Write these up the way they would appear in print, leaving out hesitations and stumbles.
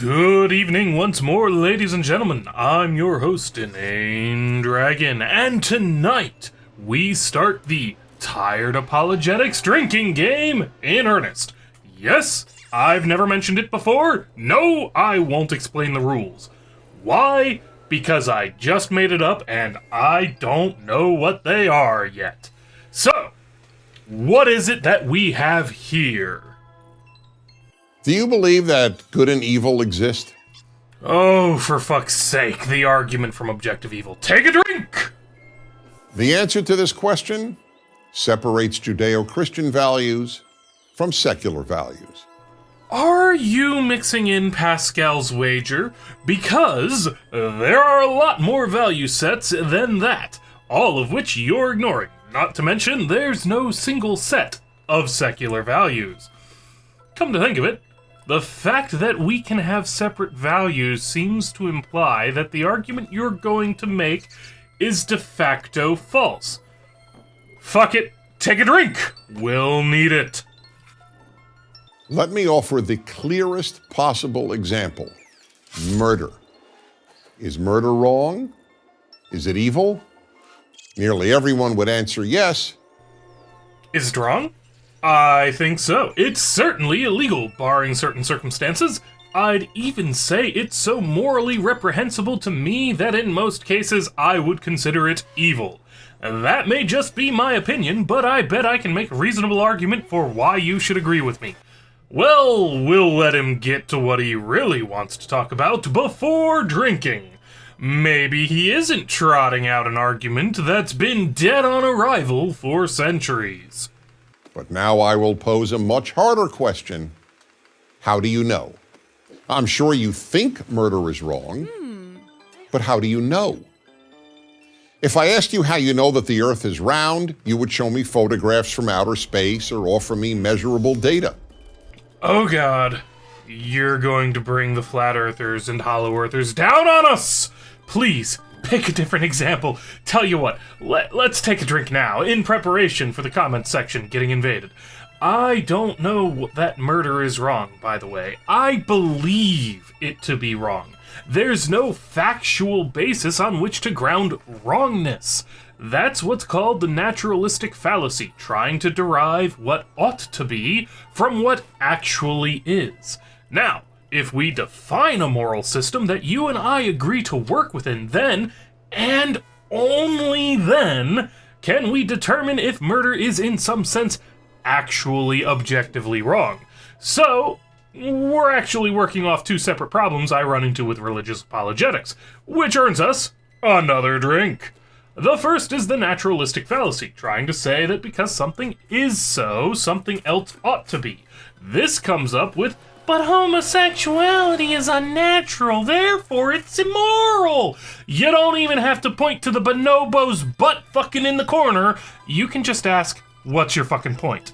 Good evening once more, ladies and gentlemen. I'm your host, InaneDragon, and tonight we start the Tired Apologetics drinking game in earnest. Yes, I've never mentioned it before. No, I won't explain the rules. Why? Because I just made it up and I don't know what they are yet. So, what is it that we have here? Do you believe that good and evil exist? Oh, for fuck's sake, the argument from Objective Evil. Take a drink! The answer to this question separates Judeo-Christian values from secular values. Are you mixing in Pascal's wager? Because there are a lot more value sets than that, all of which you're ignoring. Not to mention, there's no single set of secular values. Come to think of it, the fact that we can have separate values seems to imply that the argument you're going to make is de facto false. Fuck it, take a drink. We'll need it. Let me offer the clearest possible example. Murder. Is murder wrong? Is it evil? Nearly everyone would answer yes. Is it wrong? I think so. It's certainly illegal, barring certain circumstances. I'd even say it's so morally reprehensible to me that in most cases I would consider it evil. That may just be my opinion, but I bet I can make a reasonable argument for why you should agree with me. Well, we'll let him get to what he really wants to talk about before drinking. Maybe he isn't trotting out an argument that's been dead on arrival for centuries. But now I will pose a much harder question. How do you know? I'm sure you think murder is wrong, but how do you know? If I asked you how you know that the Earth is round, you would show me photographs from outer space or offer me measurable data. Oh God, you're going to bring the flat earthers and hollow earthers down on us! Please, pick a different example. Tell you what, let's take a drink now, in preparation for the comments section getting invaded. I don't know that murder is wrong, by the way. I believe it to be wrong. There's no factual basis on which to ground wrongness. That's what's called the naturalistic fallacy, trying to derive what ought to be from what actually is. Now, if we define a moral system that you and I agree to work within, then, and only then, can we determine if murder is in some sense actually objectively wrong. So, we're actually working off two separate problems I run into with religious apologetics, which earns us another drink. The first is the naturalistic fallacy, trying to say that because something is so, something else ought to be. This comes up with, but homosexuality is unnatural, therefore it's immoral. You don't even have to point to the bonobo's butt fucking in the corner. You can just ask, what's your fucking point?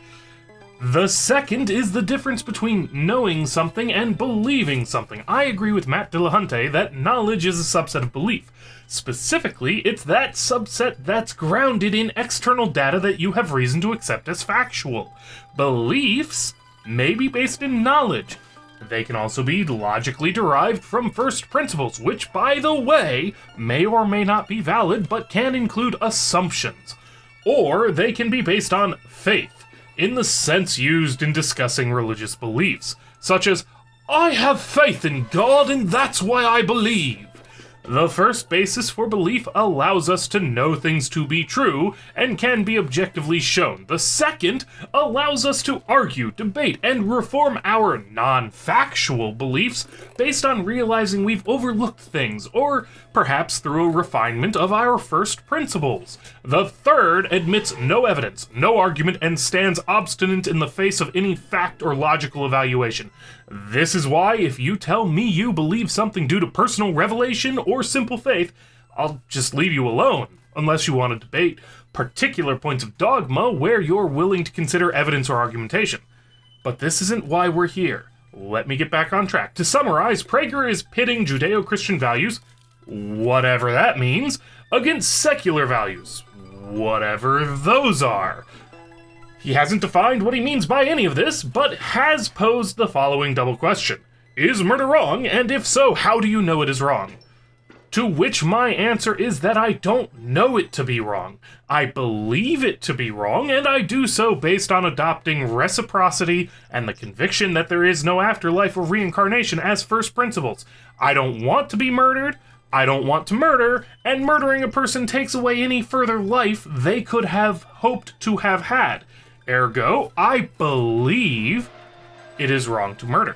The second is the difference between knowing something and believing something. I agree with Matt Dillahunty that knowledge is a subset of belief. Specifically, it's that subset that's grounded in external data that you have reason to accept as factual. Beliefs may be based in knowledge. They can also be logically derived from first principles, which, by the way, may or may not be valid, but can include assumptions. Or they can be based on faith, in the sense used in discussing religious beliefs, such as, I have faith in God and that's why I believe. The first basis for belief allows us to know things to be true and can be objectively shown. The second allows us to argue, debate, and reform our non-factual beliefs based on realizing we've overlooked things, or perhaps through a refinement of our first principles. The third admits no evidence, no argument, and stands obstinate in the face of any fact or logical evaluation. This is why if you tell me you believe something due to personal revelation or simple faith, I'll just leave you alone, unless you want to debate particular points of dogma where you're willing to consider evidence or argumentation. But this isn't why we're here. Let me get back on track. To summarize, Prager is pitting Judeo-Christian values, whatever that means, against secular values, whatever those are. He hasn't defined what he means by any of this, but has posed the following double question. Is murder wrong? And if so, how do you know it is wrong? To which my answer is that I don't know it to be wrong. I believe it to be wrong, and I do so based on adopting reciprocity and the conviction that there is no afterlife or reincarnation as first principles. I don't want to be murdered, I don't want to murder, and murdering a person takes away any further life they could have hoped to have had. Ergo, I believe it is wrong to murder.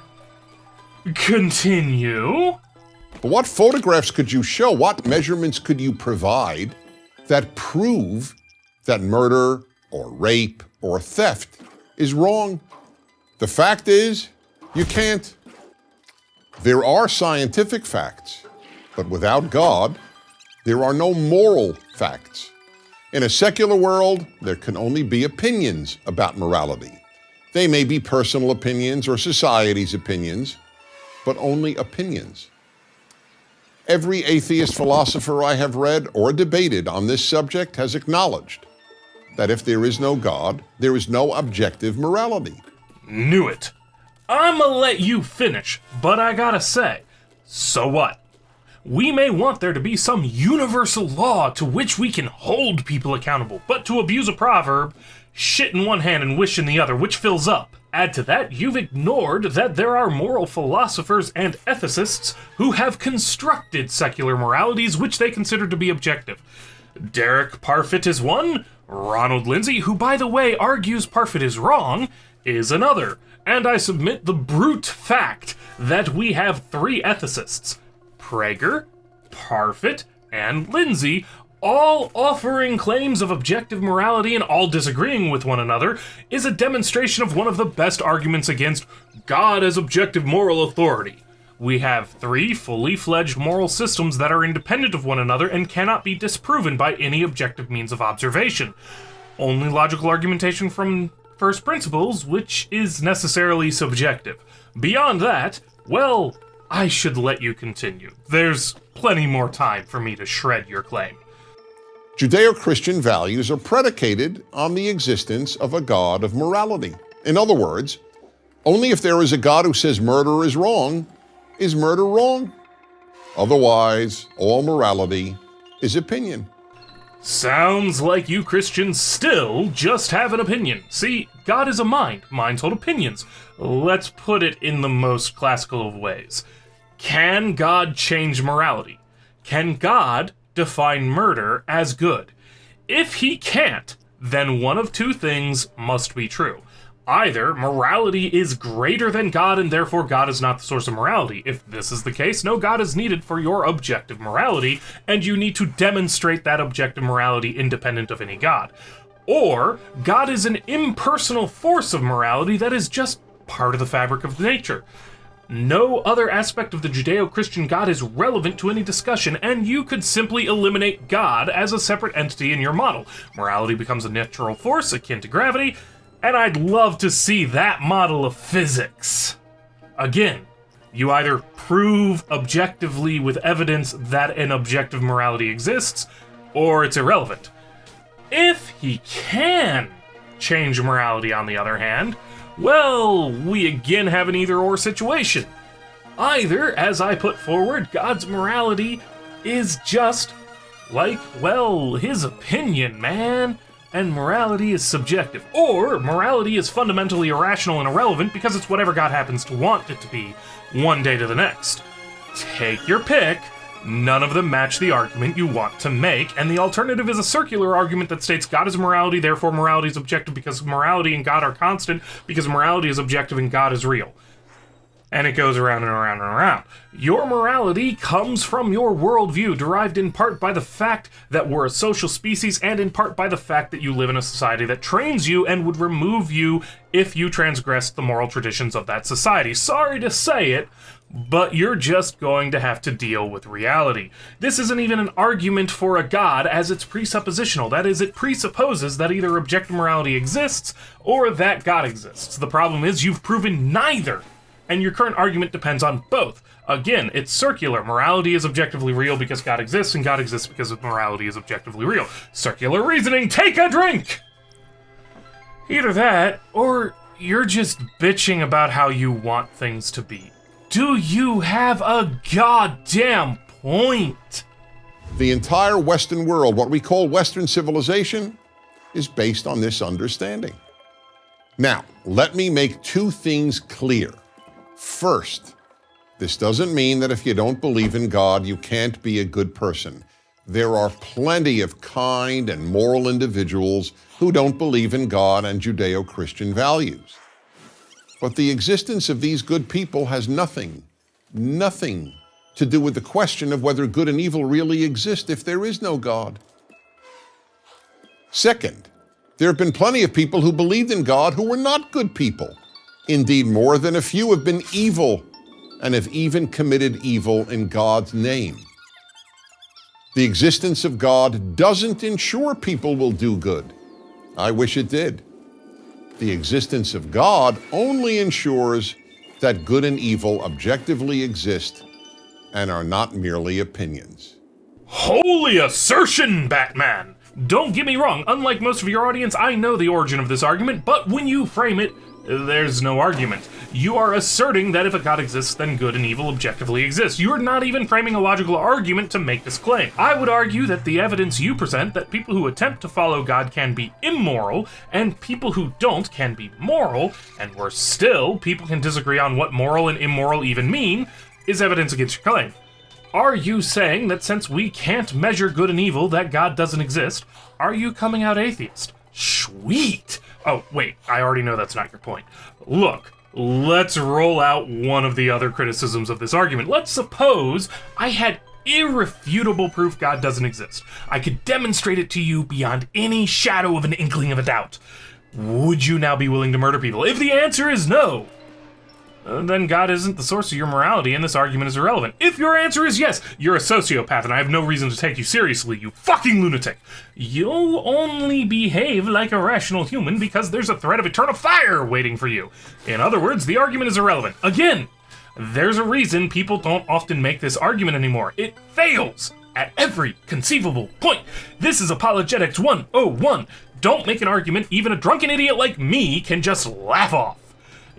Continue. But what photographs could you show? What measurements could you provide that prove that murder or rape or theft is wrong? The fact is, you can't. There are scientific facts, but without God, there are no moral facts. In a secular world, there can only be opinions about morality. They may be personal opinions or society's opinions, but only opinions. Every atheist philosopher I have read or debated on this subject has acknowledged that if there is no God, there is no objective morality. Knew it. I'ma let you finish, but I gotta say, so what? We may want there to be some universal law to which we can hold people accountable, but to abuse a proverb, shit in one hand and wish in the other, which fills up. Add to that, you've ignored that there are moral philosophers and ethicists who have constructed secular moralities which they consider to be objective. Derek Parfit is one, Ronald Lindsay, who by the way argues Parfit is wrong, is another. And I submit the brute fact that we have three ethicists, Prager, Parfit, and Lindsay, all offering claims of objective morality and all disagreeing with one another, is a demonstration of one of the best arguments against God as objective moral authority. We have three fully fledged moral systems that are independent of one another and cannot be disproven by any objective means of observation. Only logical argumentation from first principles, which is necessarily subjective. Beyond that, well, I should let you continue. There's plenty more time for me to shred your claim. Judeo-Christian values are predicated on the existence of a God of morality. In other words, only if there is a God who says murder is murder wrong. Otherwise, all morality is opinion. Sounds like you Christians still just have an opinion. See, God is a mind. Minds hold opinions. Let's put it in the most classical of ways. Can God change morality? Can God define murder as good? If he can't, then one of two things must be true. Either morality is greater than God and therefore God is not the source of morality. If this is the case, no God is needed for your objective morality, and you need to demonstrate that objective morality independent of any God. Or God is an impersonal force of morality that is just part of the fabric of nature. No other aspect of the Judeo-Christian God is relevant to any discussion, and you could simply eliminate God as a separate entity in your model. Morality becomes a natural force akin to gravity, and I'd love to see that model of physics. Again, you either prove objectively with evidence that an objective morality exists, or it's irrelevant. If he can change morality, on the other hand, well, we again have an either-or situation. Either, as I put forward, God's morality is just like, well, his opinion, man, and morality is subjective. Or morality is fundamentally irrational and irrelevant because it's whatever God happens to want it to be one day to the next. Take your pick. None of them match the argument you want to make, and the alternative is a circular argument that states God is morality, therefore morality is objective because morality and God are constant, because morality is objective and God is real. And it goes around and around and around. Your morality comes from your worldview, derived in part by the fact that we're a social species and in part by the fact that you live in a society that trains you and would remove you if you transgressed the moral traditions of that society. Sorry to say it, but you're just going to have to deal with reality. This isn't even an argument for a God, as it's presuppositional. That is, it presupposes that either objective morality exists or that God exists. The problem is you've proven neither, and your current argument depends on both. Again, it's circular. Morality is objectively real because God exists, and God exists because morality is objectively real. Circular reasoning, take a drink! Either that, or you're just bitching about how you want things to be. Do you have a goddamn point? The entire Western world, what we call Western civilization, is based on this understanding. Now, let me make two things clear. First, this doesn't mean that if you don't believe in God, you can't be a good person. There are plenty of kind and moral individuals who don't believe in God and Judeo-Christian values. But the existence of these good people has nothing to do with the question of whether good and evil really exist if there is no God. Second, there have been plenty of people who believed in God who were not good people. Indeed, more than a few have been evil and have even committed evil in God's name. The existence of God doesn't ensure people will do good. I wish it did. The existence of God only ensures that good and evil objectively exist and are not merely opinions. Holy assertion, Batman! Don't get me wrong, unlike most of your audience, I know the origin of this argument, but when you frame it, there's no argument. You are asserting that if a God exists, then good and evil objectively exist. You are not even framing a logical argument to make this claim. I would argue that the evidence you present that people who attempt to follow God can be immoral, and people who don't can be moral, and worse still, people can disagree on what moral and immoral even mean, is evidence against your claim. Are you saying that since we can't measure good and evil, that God doesn't exist? Are you coming out atheist? Sweet! Oh, wait, I already know that's not your point. Look, let's roll out one of the other criticisms of this argument. Let's suppose I had irrefutable proof God doesn't exist. I could demonstrate it to you beyond any shadow of an inkling of a doubt. Would you now be willing to murder people? If the answer is no, then God isn't the source of your morality and this argument is irrelevant. If your answer is yes, you're a sociopath and I have no reason to take you seriously, you fucking lunatic. You'll only behave like a rational human because there's a threat of eternal fire waiting for you. In other words, the argument is irrelevant. Again, there's a reason people don't often make this argument anymore. It fails at every conceivable point. This is Apologetics 101. Don't make an argument even a drunken idiot like me can just laugh off.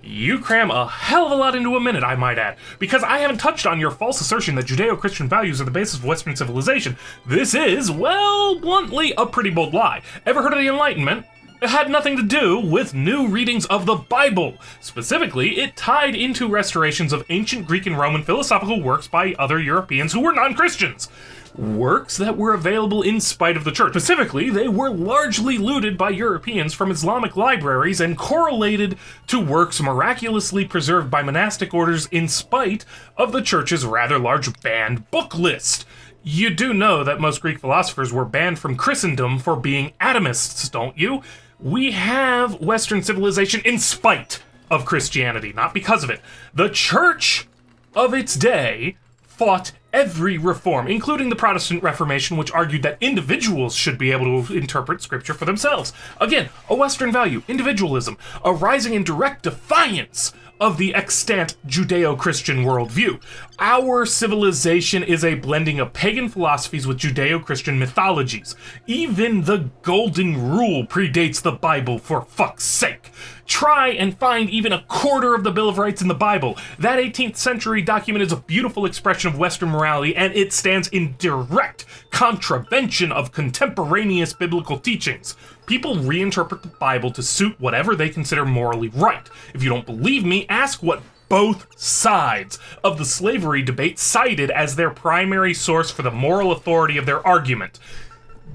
You cram a hell of a lot into a minute, I might add, because I haven't touched on your false assertion that Judeo-Christian values are the basis of Western civilization. This is, well, bluntly, a pretty bold lie. Ever heard of the Enlightenment? It had nothing to do with new readings of the Bible. Specifically, it tied into restorations of ancient Greek and Roman philosophical works by other Europeans who were non-Christians. Works that were available in spite of the church. Specifically, they were largely looted by Europeans from Islamic libraries and correlated to works miraculously preserved by monastic orders in spite of the church's rather large banned book list. You do know that most Greek philosophers were banned from Christendom for being atomists, don't you? We have Western civilization in spite of Christianity, not because of it. The church of its day fought every reform, including the Protestant Reformation, which argued that individuals should be able to interpret scripture for themselves. Again, a Western value, individualism, arising in direct defiance of the extant Judeo-Christian worldview. Our civilization is a blending of pagan philosophies with Judeo-Christian mythologies. Even the Golden Rule predates the Bible, for fuck's sake. Try and find even a quarter of the Bill of Rights in the Bible. That 18th century document is a beautiful expression of Western morality, and it stands in direct contravention of contemporaneous biblical teachings. People reinterpret the Bible to suit whatever they consider morally right. If you don't believe me, ask what both sides of the slavery debate cited as their primary source for the moral authority of their argument.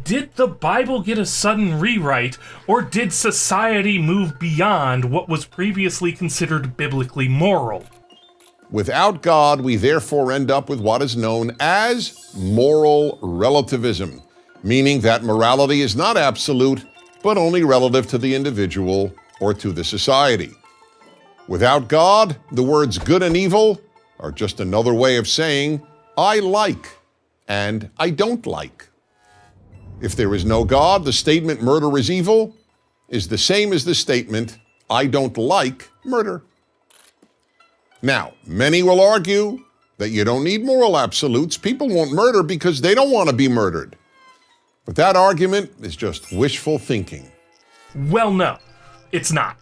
Did the Bible get a sudden rewrite, or did society move beyond what was previously considered biblically moral? Without God, we therefore end up with what is known as moral relativism, meaning that morality is not absolute, but only relative to the individual or to the society. Without God, the words good and evil are just another way of saying I like and I don't like. If there is no God, the statement murder is evil is the same as the statement I don't like murder. Now, many will argue that you don't need moral absolutes. People won't murder because they don't want to be murdered. But that argument is just wishful thinking. Well, no, it's not.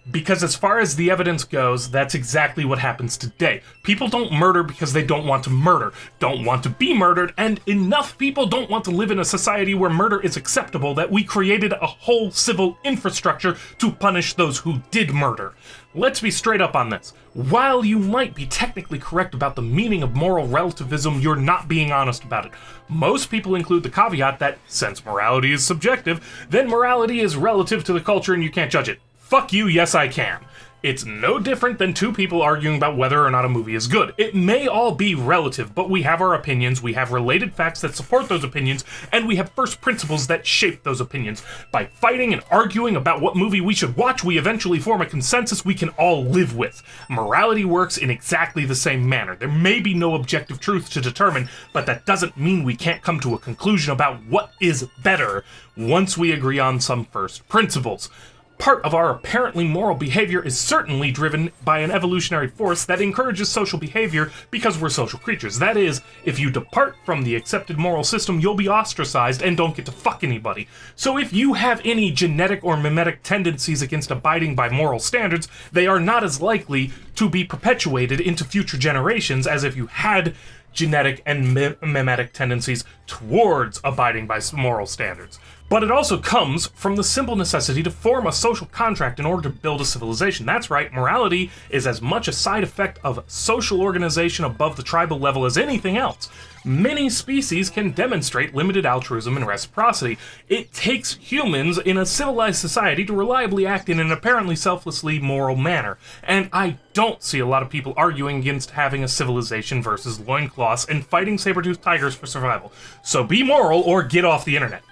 Because as far as the evidence goes, that's exactly what happens today. People don't murder because they don't want to murder, don't want to be murdered, and enough people don't want to live in a society where murder is acceptable that we created a whole civil infrastructure to punish those who did murder. Let's be straight up on this. While you might be technically correct about the meaning of moral relativism, you're not being honest about it. Most people include the caveat that, since morality is subjective, then morality is relative to the culture and you can't judge it. Fuck you, yes I can. It's no different than two people arguing about whether or not a movie is good. It may all be relative, but we have our opinions, we have related facts that support those opinions, and we have first principles that shape those opinions. By fighting and arguing about what movie we should watch, we eventually form a consensus we can all live with. Morality works in exactly the same manner. There may be no objective truth to determine, but that doesn't mean we can't come to a conclusion about what is better once we agree on some first principles. Part of our apparently moral behavior is certainly driven by an evolutionary force that encourages social behavior because we're social creatures. That is, if you depart from the accepted moral system, you'll be ostracized and don't get to fuck anybody. So if you have any genetic or mimetic tendencies against abiding by moral standards, they are not as likely to be perpetuated into future generations as if you had genetic and mimetic tendencies towards abiding by moral standards. But it also comes from the simple necessity to form a social contract in order to build a civilization. That's right, morality is as much a side effect of social organization above the tribal level as anything else. Many species can demonstrate limited altruism and reciprocity. It takes humans in a civilized society to reliably act in an apparently selflessly moral manner. And I don't see a lot of people arguing against having a civilization versus loincloths and fighting saber-toothed tigers for survival. So be moral or get off the internet.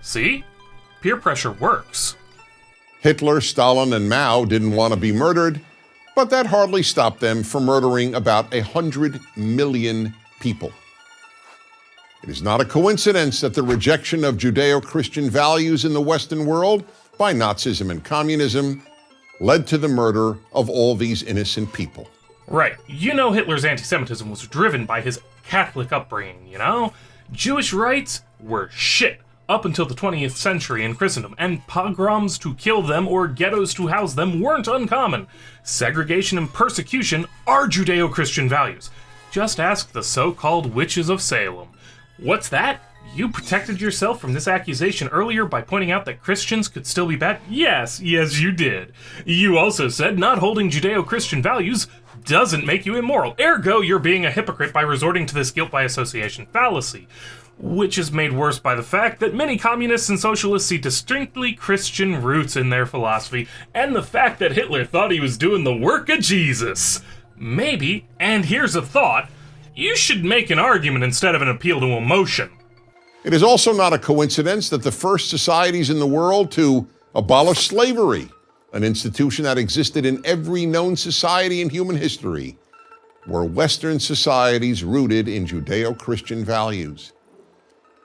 See? Peer pressure works. Hitler, Stalin, and Mao didn't want to be murdered, but that hardly stopped them from murdering about 100 million people. It is not a coincidence that the rejection of Judeo-Christian values in the Western world by Nazism and communism led to the murder of all these innocent people. Right. You know Hitler's anti-Semitism was driven by his Catholic upbringing, you know? Jewish rights were shit up until the 20th century in Christendom, and pogroms to kill them or ghettos to house them weren't uncommon. Segregation and persecution are Judeo-Christian values. Just ask the so-called witches of Salem. What's that? You protected yourself from this accusation earlier by pointing out that Christians could still be bad? Yes, you did. You also said not holding Judeo-Christian values doesn't make you immoral. Ergo, you're being a hypocrite by resorting to this guilt by association fallacy, which is made worse by the fact that many communists and socialists see distinctly Christian roots in their philosophy, and the fact that Hitler thought he was doing the work of Jesus. Maybe, and here's a thought, you should make an argument instead of an appeal to emotion. It is also not a coincidence that the first societies in the world to abolish slavery, an institution that existed in every known society in human history, were Western societies rooted in Judeo-Christian values.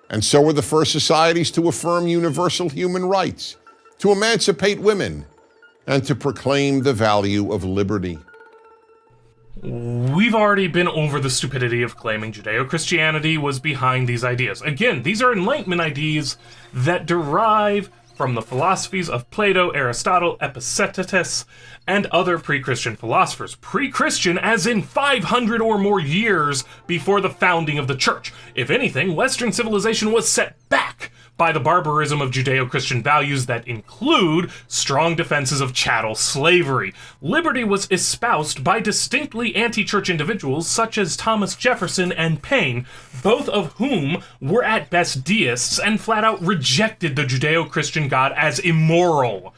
And so were the first societies to affirm universal human rights, to emancipate women, and to proclaim the value of liberty. We've already been over the stupidity of claiming Judeo-Christianity was behind these ideas. Again, these are Enlightenment ideas that derive from the philosophies of Plato, Aristotle, Epictetus, and other pre-Christian philosophers. Pre-Christian as in 500 or more years before the founding of the church. If anything, Western civilization was set back by the barbarism of Judeo-Christian values that include strong defenses of chattel slavery. Liberty was espoused by distinctly anti-church individuals such as Thomas Jefferson and Paine, both of whom were at best deists and flat out rejected the Judeo-Christian God as immoral.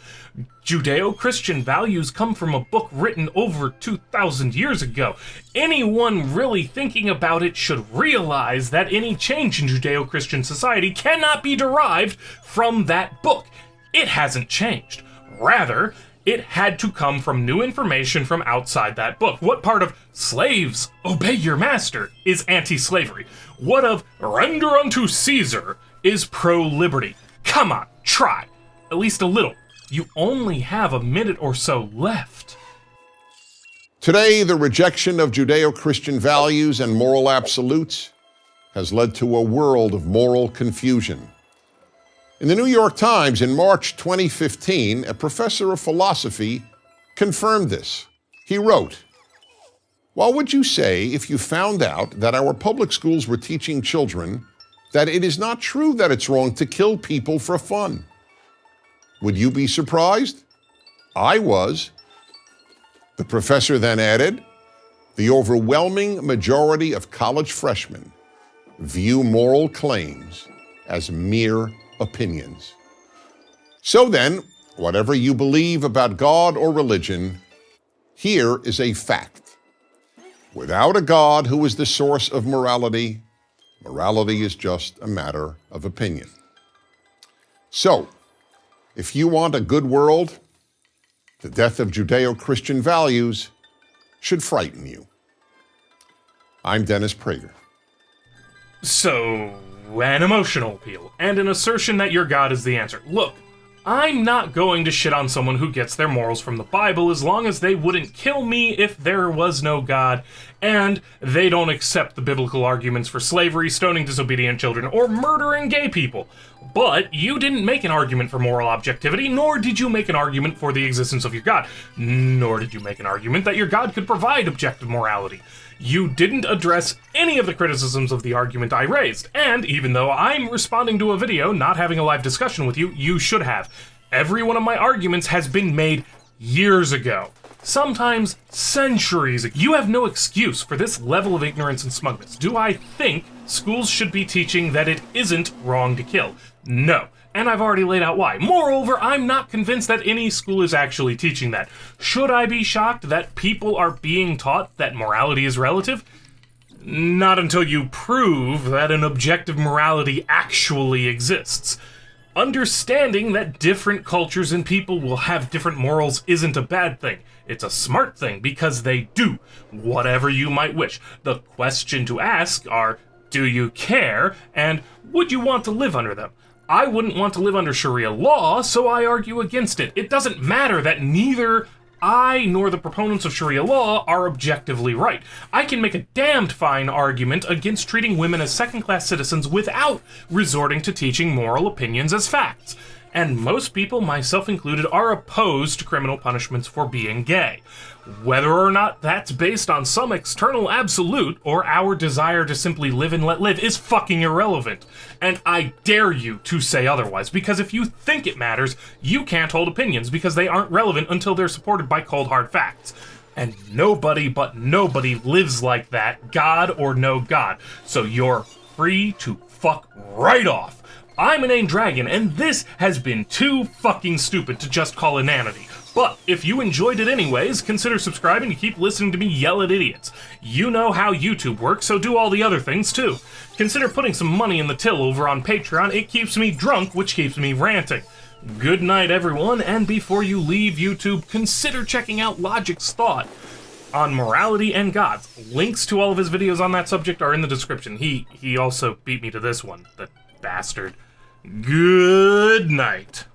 Judeo-Christian values come from a book written over 2,000 years ago. Anyone really thinking about it should realize that any change in Judeo-Christian society cannot be derived from that book. It hasn't changed. Rather, it had to come from new information from outside that book. What part of slaves, obey your master is anti-slavery? What of render unto Caesar is pro-liberty? Come on, try. At least a little. You only have a minute or so left. Today, the rejection of Judeo-Christian values and moral absolutes has led to a world of moral confusion. In the New York Times in March 2015, a professor of philosophy confirmed this. He wrote, "What would you say if you found out that our public schools were teaching children that it is not true that it's wrong to kill people for fun? Would you be surprised? I was." The professor then added, "The overwhelming majority of college freshmen view moral claims as mere opinions." So then, whatever you believe about God or religion, here is a fact. Without a God who is the source of morality, morality is just a matter of opinion. So, if you want a good world, the death of Judeo-Christian values should frighten you. I'm Dennis Prager. So, an emotional appeal, and an assertion that your God is the answer. Look, I'm not going to shit on someone who gets their morals from the Bible as long as they wouldn't kill me if there was no God, and they don't accept the biblical arguments for slavery, stoning disobedient children, or murdering gay people. But you didn't make an argument for moral objectivity, nor did you make an argument for the existence of your God, nor did you make an argument that your God could provide objective morality. You didn't address any of the criticisms of the argument I raised, and even though I'm responding to a video, not having a live discussion with you, you should have. Every one of my arguments has been made years ago, sometimes centuries ago. You have no excuse for this level of ignorance and smugness. Do I think schools should be teaching that it isn't wrong to kill? No. And I've already laid out why. Moreover, I'm not convinced that any school is actually teaching that. Should I be shocked that people are being taught that morality is relative? Not until you prove that an objective morality actually exists. Understanding that different cultures and people will have different morals isn't a bad thing. It's a smart thing because they do whatever you might wish. The question to ask are, do you care, and would you want to live under them? I wouldn't want to live under Sharia law, so I argue against it. It doesn't matter that neither I nor the proponents of Sharia law are objectively right. I can make a damned fine argument against treating women as second-class citizens without resorting to teaching moral opinions as facts. And most people, myself included, are opposed to criminal punishments for being gay. Whether or not that's based on some external absolute or our desire to simply live and let live is fucking irrelevant. And I dare you to say otherwise, because if you think it matters, you can't hold opinions because they aren't relevant until they're supported by cold hard facts. And nobody but nobody lives like that, God or no God. So you're free to fuck right off. I'm InaneDragon, and this has been too fucking stupid to just call inanity. But if you enjoyed it anyways, consider subscribing to keep listening to me yell at idiots. You know how YouTube works, so do all the other things too. Consider putting some money in the till over on Patreon. It keeps me drunk, which keeps me ranting. Good night, everyone, and before you leave YouTube, consider checking out Logic's thought on morality and gods. Links to all of his videos on that subject are in the description. He also beat me to this one, the bastard. Good night.